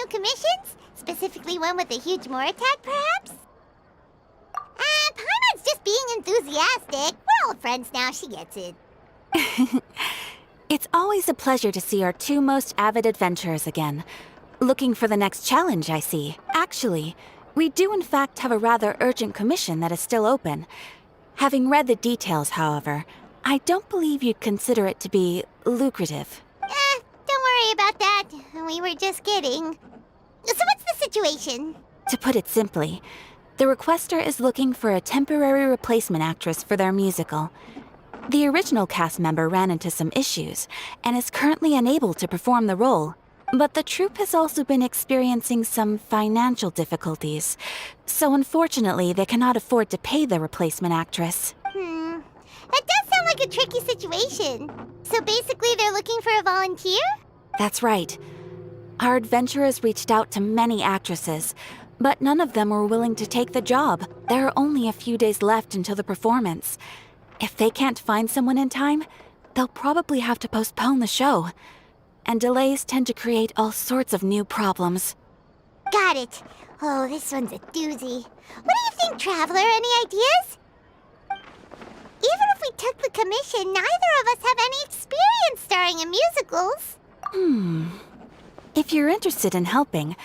Commissions? Specifically one with a huge more attack, perhaps? Paimon's just being enthusiastic. We're old friends now, she gets it. It's always a pleasure to see our two most avid adventurers again. Looking for the next challenge, I see. Actually, we do in fact have a rather urgent commission that is still open. Having read the details, however, I don't believe you'd consider it to be lucrative. Don't worry about that. We were just kidding. So what's the situation? To put it simply, the requester is looking for a temporary replacement actress for their musical. The original cast member ran into some issues and is currently unable to perform the role. But the troupe has also been experiencing some financial difficulties, so unfortunately they cannot afford to pay the replacement actress. That does sound like a tricky situation. So basically they're looking for a volunteer? That's right. Our adventurers reached out to many actresses, but none of them were willing to take the job. There are only a few days left until the performance. If they can't find someone in time, they'll probably have to postpone the show. And delays tend to create all sorts of new problems. Got it. Oh, this one's a doozy. What do you think, Traveler? Any ideas? Even if we took the commission, neither of us have any experience starring in musicals. If you're interested in helping,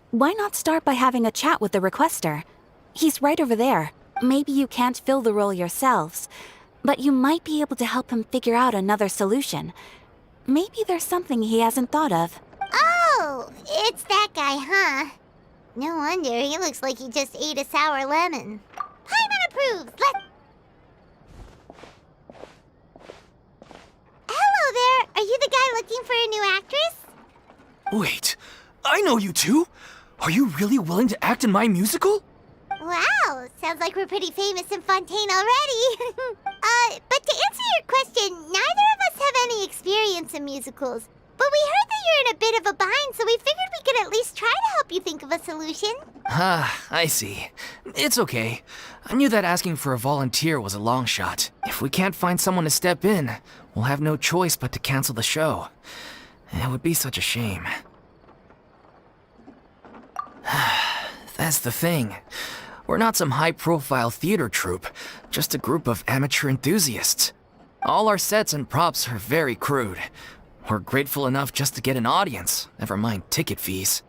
why not start by having a chat with the requester? He's right over there. Maybe you can't fill the role yourselves, but you might be able to help him figure out another solution. Maybe there's something he hasn't thought of. Oh, it's that guy, huh? No wonder, he looks like he just ate a sour lemon. Paimon approves, Hello there, are you the guy looking for a new actress? Wait, I know you two! Are you really willing to act in my musical? Wow, sounds like we're pretty famous in Fontaine already. But to answer your question, neither of us have any experience in musicals. But we heard that you're in a bit of a bind, so we figured we could at least try to help you think of a solution. Ah, I see. It's okay. I knew that asking for a volunteer was a long shot. If we can't find someone to step in, we'll have no choice but to cancel the show. It would be such a shame. That's the thing. We're not some high-profile theater troupe, just a group of amateur enthusiasts. All our sets and props are very crude. We're grateful enough just to get an audience, never mind ticket fees.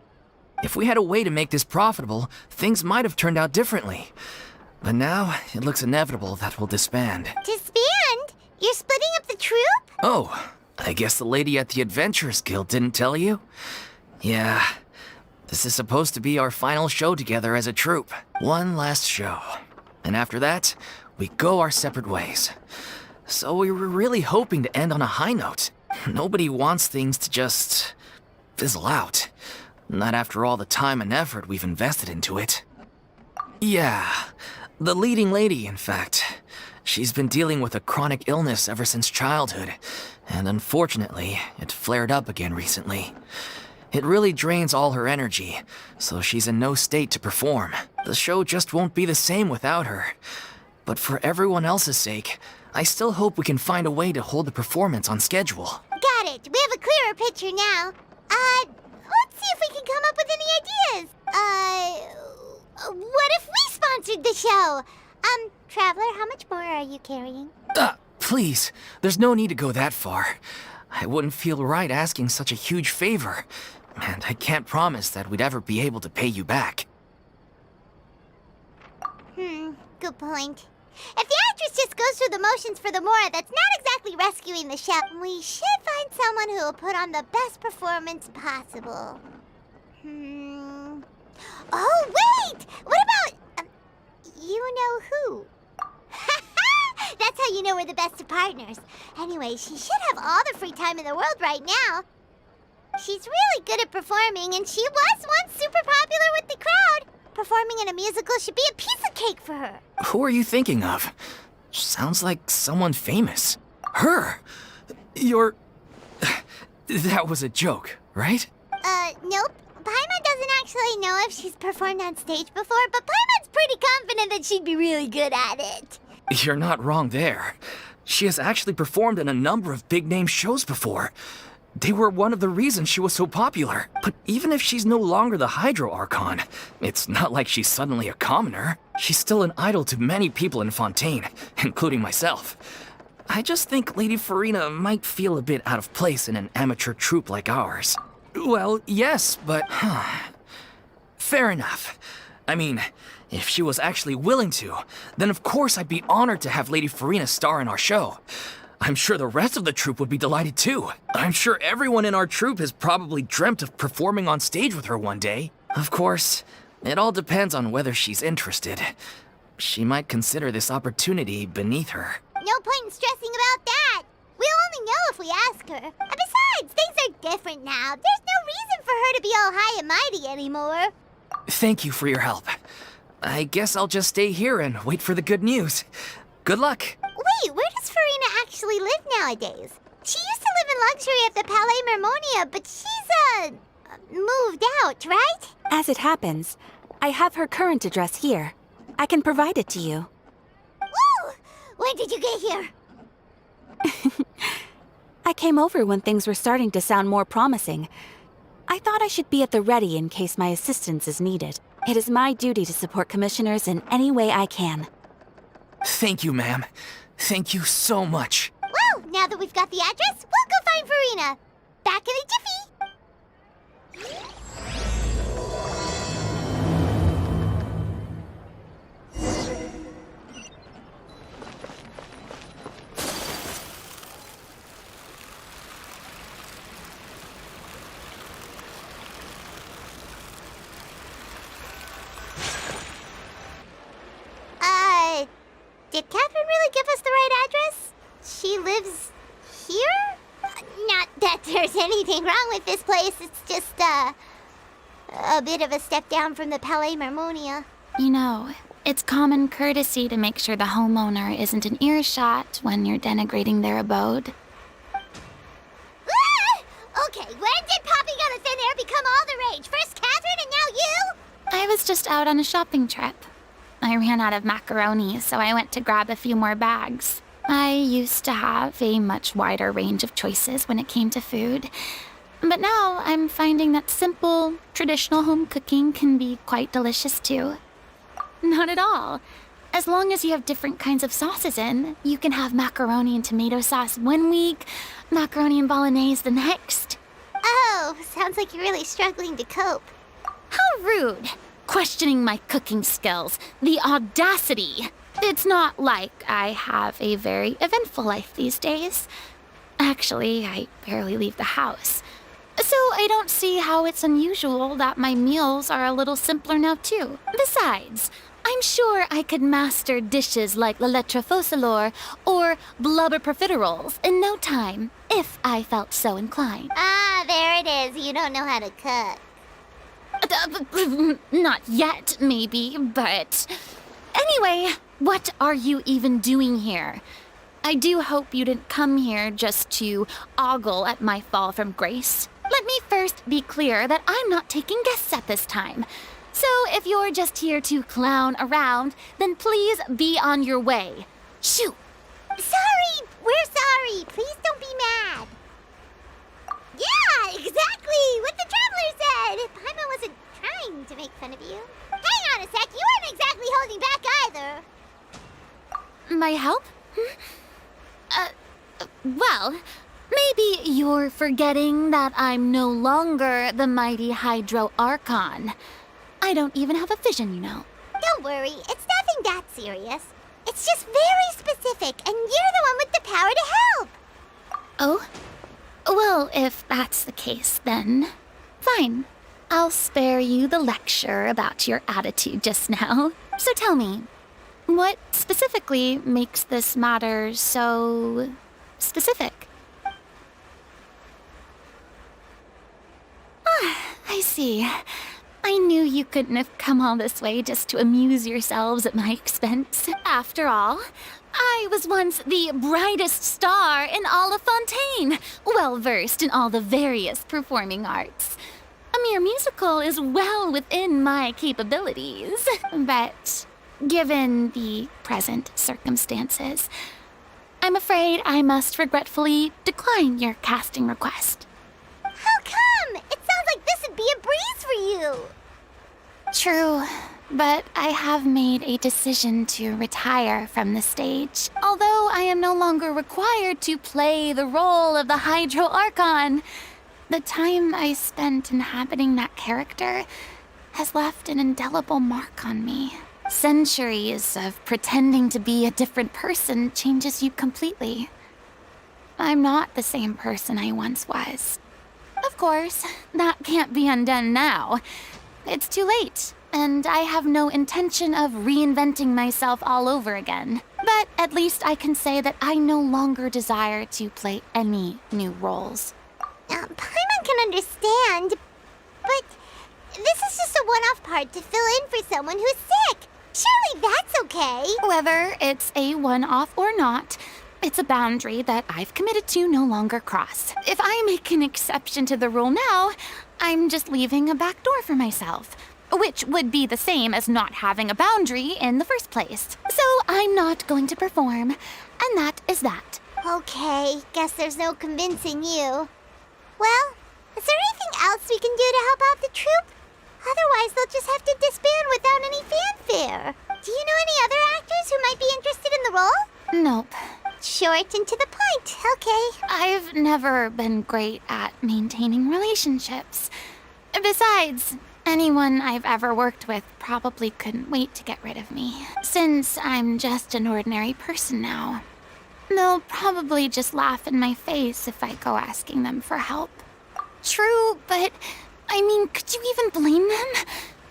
If we had a way to make this profitable, things might have turned out differently. But now, it looks inevitable that we'll disband. Disband? You're splitting up the troupe? Oh, I guess the lady at the Adventurers Guild didn't tell you? Yeah. This is supposed to be our final show together as a troupe. One last show. And after that, we go our separate ways. So we were really hoping to end on a high note. Nobody wants things to just fizzle out. Not after all the time and effort we've invested into it. Yeah, the leading lady, in fact. She's been dealing with a chronic illness ever since childhood, and unfortunately, it flared up again recently. It really drains all her energy, so she's in no state to perform. The show just won't be the same without her. But for everyone else's sake, I still hope we can find a way to hold the performance on schedule. Got it. We have a clearer picture now. Let's see if we can come up with any ideas. What if we sponsored the show? Traveler, how much more are you carrying? Please, there's no need to go that far. I wouldn't feel right asking such a huge favor, and I can't promise that we'd ever be able to pay you back. Good point. If the actress just goes through the motions for the more, that's not exactly rescuing the show. We should find someone who will put on the best performance possible. Oh, wait! What about... you know who? That's how you know we're the best of partners. Anyway, she should have all the free time in the world right now. She's really good at performing, and she was once super popular with the crowd. Performing in a musical should be a piece of cake for her. Who are you thinking of? Sounds like someone famous. Her! You're... That was a joke, right? Nope. Paimon doesn't actually know if she's performed on stage before, but Paimon's pretty confident that she'd be really good at it. You're not wrong there. She has actually performed in a number of big-name shows before. They were one of the reasons she was so popular. But even if she's no longer the Hydro Archon, it's not like she's suddenly a commoner. She's still an idol to many people in Fontaine, including myself. I just think Lady Furina might feel a bit out of place in an amateur troupe like ours. Well, yes, but... Fair enough. I mean, if she was actually willing to, then of course I'd be honored to have Lady Furina star in our show. I'm sure the rest of the troupe would be delighted too. I'm sure everyone in our troupe has probably dreamt of performing on stage with her one day. Of course, it all depends on whether she's interested. She might consider this opportunity beneath her. No point in stressing about that. We'll only know if we ask her. And besides, things are different now. There's no reason for her to be all high and mighty anymore. Thank you for your help. I guess I'll just stay here and wait for the good news. Good luck. Wait, where does Furina actually live nowadays? She used to live in luxury at the Palais Mermonia, but she's, moved out, right? As it happens, I have her current address here. I can provide it to you. Woo! When did you get here? I came over when things were starting to sound more promising. I thought I should be at the ready in case my assistance is needed. It is my duty to support commissioners in any way I can. Thank you, ma'am. Thank you so much. Well, now that we've got the address, we'll go find Furina. Back in a jiffy. Did Catherine really give us the right address? She lives here? Not that there's anything wrong with this place. It's just, a bit of a step down from the Palais Mermonia. You know, it's common courtesy to make sure the homeowner isn't in earshot when you're denigrating their abode. Ah! Okay, when did popping out of thin air become all the rage? First Catherine and now you? I was just out on a shopping trip. I ran out of macaroni, so I went to grab a few more bags. I used to have a much wider range of choices when it came to food. But now I'm finding that simple, traditional home cooking can be quite delicious too. Not at all. As long as you have different kinds of sauces in, you can have macaroni and tomato sauce one week, macaroni and bolognese the next. Oh, sounds like you're really struggling to cope. How rude! Questioning my cooking skills. The audacity! It's not like I have a very eventful life these days. Actually, I barely leave the house. So I don't see how it's unusual that my meals are a little simpler now too. Besides, I'm sure I could master dishes like la lettre faucilor or blubber profiteroles in no time, if I felt so inclined. Ah, there it is. You don't know how to cook. Not yet, maybe, but... Anyway, what are you even doing here? I do hope you didn't come here just to ogle at my fall from grace. Let me first be clear that I'm not taking guests at this time. So if you're just here to clown around, then please be on your way. Shoot! Sorry! We're sorry! Please don't be mad! Yeah, exactly! What the Traveler said! Paimon wasn't trying to make fun of you. Hang on a sec, you weren't exactly holding back either. My help? Well, maybe you're forgetting that I'm no longer the mighty Hydro Archon. I don't even have a vision, you know. Don't worry, it's nothing that serious. It's just very specific, and you're the one with the power to help. Oh? Well, if that's the case, then fine. I'll spare you the lecture about your attitude just now. So tell me, what specifically makes this matter so specific? Ah, I see. I knew you couldn't have come all this way just to amuse yourselves at my expense. After all, I was once the brightest star in all of Fontaine, well-versed in all the various performing arts. A mere musical is well within my capabilities, but given the present circumstances, I'm afraid I must regretfully decline your casting request. How come? It sounds like this would be a breeze for you. True, but I have made a decision to retire from the stage. Although I am no longer required to play the role of the Hydro Archon, the time I spent inhabiting that character has left an indelible mark on me. Centuries of pretending to be a different person changes you completely. I'm not the same person I once was. Of course, that can't be undone now. It's too late, and I have no intention of reinventing myself all over again. But at least I can say that I no longer desire to play any new roles. Paimon can understand, but this is just a one-off part to fill in for someone who's sick. Surely that's okay. Whether it's a one-off or not, it's a boundary that I've committed to no longer cross. If I make an exception to the rule now, I'm just leaving a back door for myself, which would be the same as not having a boundary in the first place. So I'm not going to perform, and that is that. Okay, guess there's no convincing you. Well, is there anything else we can do to help out the troupe? Otherwise, they'll just have to disband without any fanfare. Do you know any other actors who might be interested in the role? Nope. Short and to the point, okay. I've never been great at maintaining relationships. Besides, anyone I've ever worked with probably couldn't wait to get rid of me. Since I'm just an ordinary person now, they'll probably just laugh in my face if I go asking them for help. True, but I mean, could you even blame them?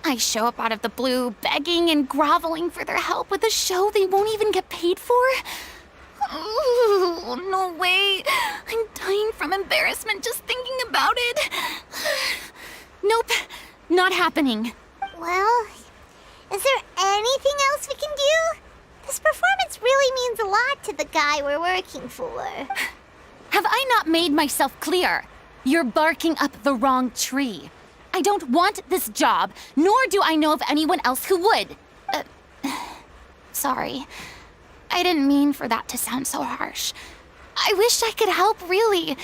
I show up out of the blue, begging and groveling for their help with a show they won't even get paid for? Oh, no way. I'm dying from embarrassment just thinking about it. Nope, not happening. Well, is there anything else we can do? This performance really means a lot to the guy we're working for. Have I not made myself clear? You're barking up the wrong tree. I don't want this job, nor do I know of anyone else who would. Sorry. I didn't mean for that to sound so harsh. I wish I could help, really.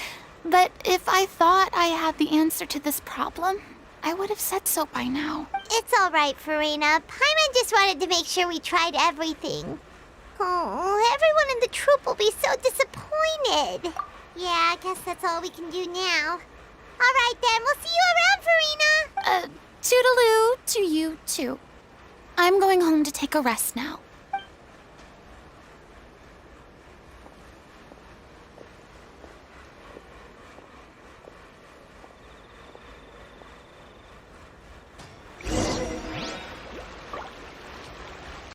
But if I thought I had the answer to this problem, I would have said so by now. It's all right, Furina. Paimon just wanted to make sure we tried everything. Oh, everyone in the troupe will be so disappointed. Yeah, I guess that's all we can do now. All right, then. We'll see you around, Furina. Toodaloo to you, too. I'm going home to take a rest now.